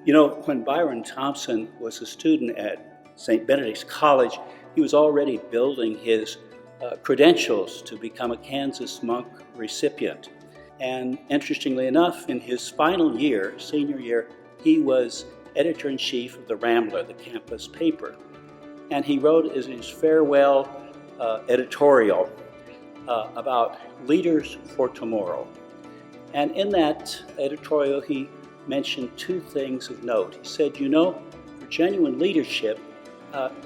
You know, when Byron Thompson was a student at St. Benedict's College, he was already building his credentials to become a Kansas monk recipient. And interestingly enough, in his final year, senior year, he was editor-in-chief of the Rambler, the campus paper. And he wrote his farewell editorial about leaders for tomorrow. And in that editorial, he mentioned two things of note. He said, you know, for genuine leadership,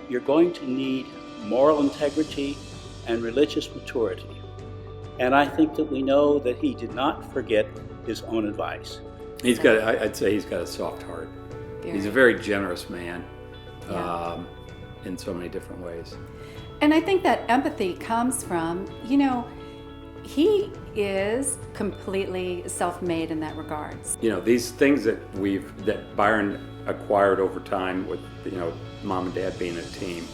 you're going to need moral integrity and religious maturity. And I think that we know that he did not forget his own advice. I'd say he's got a soft heart. He's a very generous man in so many different ways. And I think that empathy comes from, you know, he is completely self-made in that regards. You know, these things that Byron acquired over time with, you know, mom and dad being a team,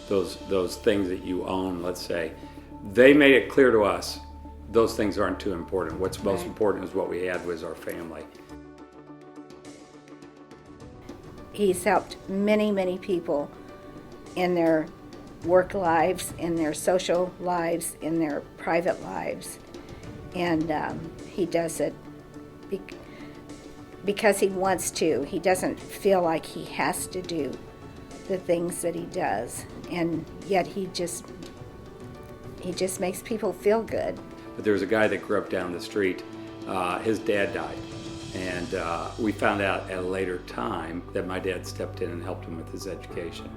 those things that you own, let's say, they made it clear to us those things aren't too important. What's most important is what we had was our family. He's helped many, many people in their work lives, in their social lives, in their private lives. And he does it because he wants to. He doesn't feel like he has to do the things that he does. And yet he just makes people feel good. But there was a guy that grew up down the street. His dad died. And we found out at a later time that my dad stepped in and helped him with his education.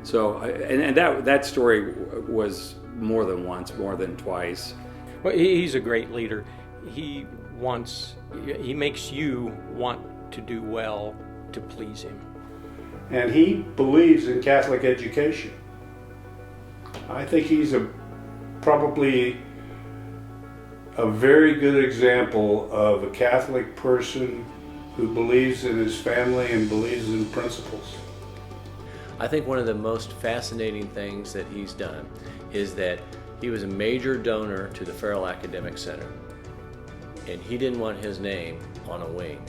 So, and that story was more than once, more than twice. Well, he's a great leader. He makes you want to do well to please him. And he believes in Catholic education. I think he's probably a very good example of a Catholic person who believes in his family and believes in principles. I think one of the most fascinating things that he's done is that he was a major donor to the Farrell Academic Center, and he didn't want his name on a wing.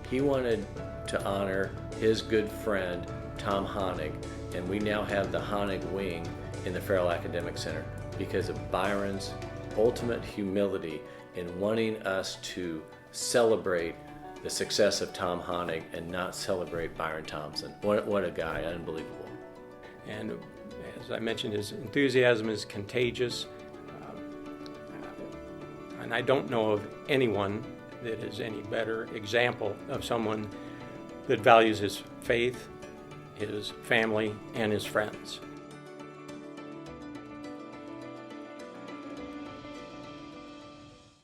He wanted to honor his good friend Tom Honig, and we now have the Honig wing in the Farrell Academic Center because of Byron's ultimate humility in wanting us to celebrate the success of Tom Honig and not celebrate Byron Thompson. What a guy, unbelievable. And as I mentioned, his enthusiasm is contagious. And I don't know of anyone that is any better example of someone that values his faith, his family, and his friends.